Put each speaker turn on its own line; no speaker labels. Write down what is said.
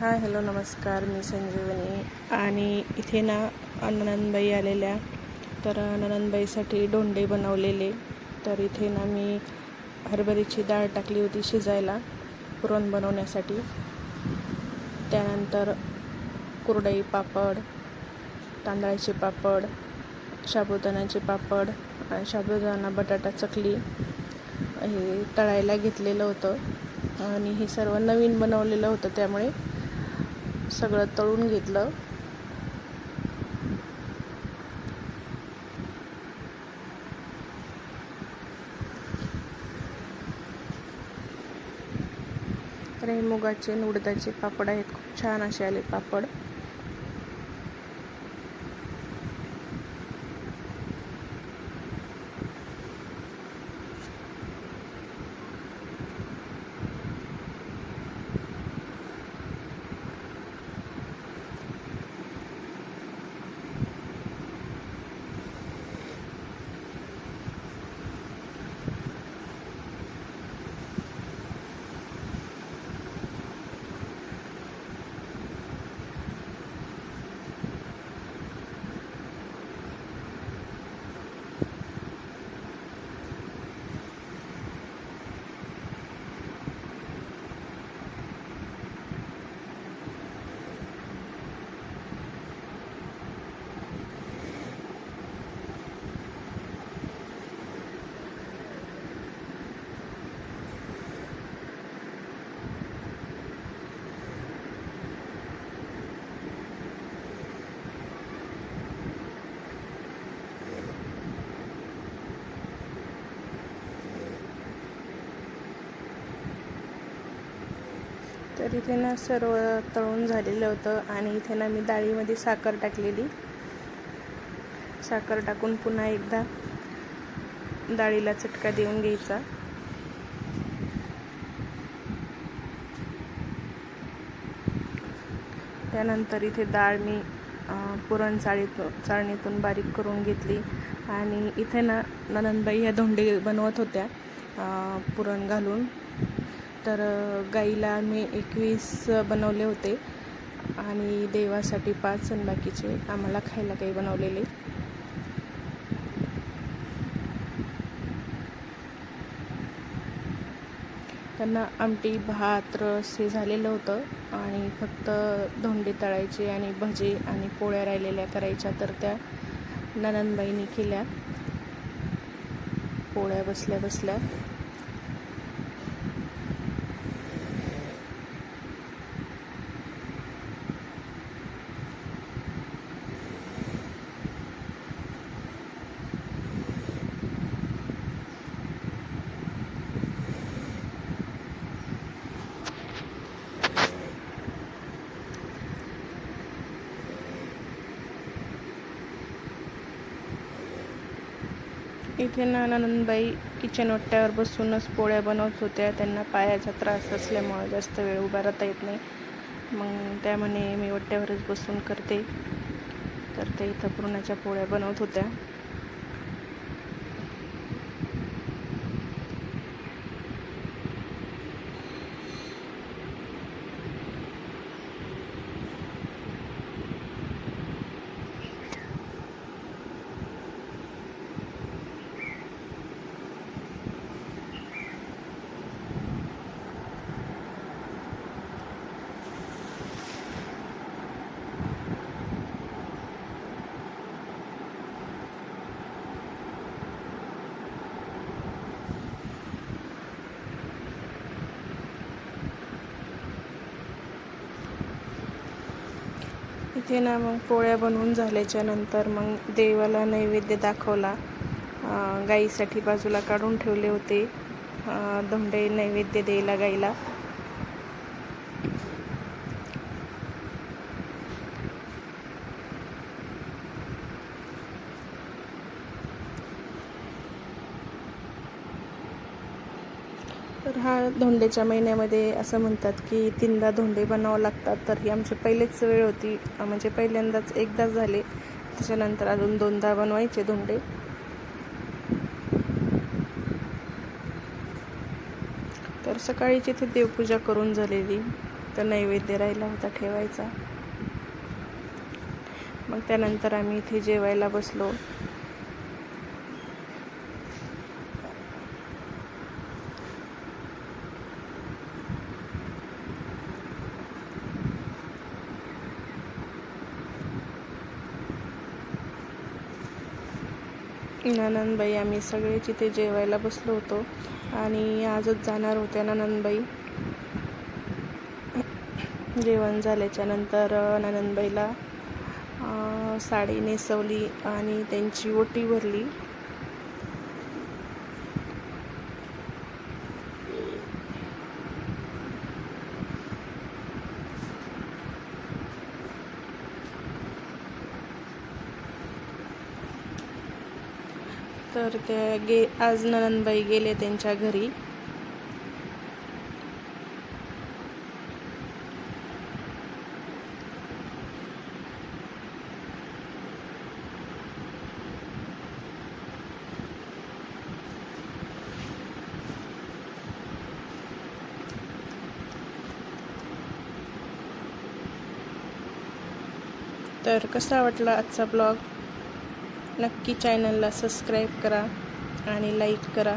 Hi hello नमस्कार, मी संजीवनी. आणि इथे ना ननंदबाई आलेल्या, तर ननंदबाईसाठी धोंडे बनवलेले. तर इथे ना मी हरभऱ्याची डाळ टाकली होती शिजायला पुरण बनवण्यासाठी. त्यानंतर कुरडई, पापड, तांदळाचे पापड, साबुदाण्याचे पापड आणि साबुदाणा बटाटा चकली हे तळायला घेतलेलं होतं. आणि हे सर्व नवीन बनवलेलं होतं, त्यामुळे सगळं तळून घेतलं. तर हे मुगाचे आणि उडदाचे पापड आहेत, खूप छान असे आले पापड. तर इथे ना सर्व तळून झालेलं होतं. आणि इथे ना मी डाळीमध्ये साखर टाकलेली. साखर टाकून पुन्हा एकदा डाळीला चटका देऊन घ्यायचा. त्यानंतर इथे डाळ मी पुरण चाळणीतून बारीक करून घेतली. आणि इथे ना ननंदबाई ह्या धोंडे बनवत होत्या पुरण घालून. तर गाईला मी 21 बनवले होते आणि देवासाठी 5 आणि बाकीचे आम्हाला खायला काही बनवलेले. त्यांना आमटी, भात, रस हे झालेलं होतं आणि फक्त धोंडे तळायचे आणि भजे आणि पोळ्या राहिलेल्या करायच्या. तर त्या ननंदबाईंनी केल्या पोळ्या बसल्या बसल्या. इथे ना ननंदबाई किचन ओट्यावर बसूनच पोळ्या बनवत होत्या. त्यांना पायाचा त्रास असल्यामुळे जास्त वेळ उभा राहता येत नाही. मग त्यामुळे मी ओट्यावरच बसून करते. तर ते इथं पुरणाच्या पोळ्या बनवत होत्या. इथे ना मग पोळ्या बनवून झाल्याच्या नंतर मग देवाला नैवेद्य दाखवला. गाईसाठी बाजूला काढून ठेवले होते धोंडे नैवेद्य द्यायला गाईला. तर हा धोंड्याच्या महिन्यामध्ये असं म्हणतात की 3दा धोंडे बनावं लागतात. तर ही आमची पहिलीच वेळ होती, म्हणजे पहिल्यांदाच एकदाच झाले. त्याच्यानंतर अजून 2दा बनवायचे धोंडे. तर सकाळीच इथे देवपूजा करून झालेली. तर नैवेद्य राहिला होता ठेवायचा. मग त्यानंतर आम्ही इथे जेवायला बसलो. ननंदबाई आम्ही सगळेच इथे जेवायला बसलो होतो आणि आजच जाणार होत्या ननंदबाई. जेवण झाल्याच्या नंतर ननंदबाईला साडी नेसवली आणि त्यांची ओटी भरली. तर आज ननंदबाई गेले त्यांच्या घरी. तर कसा वाटला आजचा ब्लॉग? नक्की चॅनलला सबस्क्राईब करा आणि लाईक करा.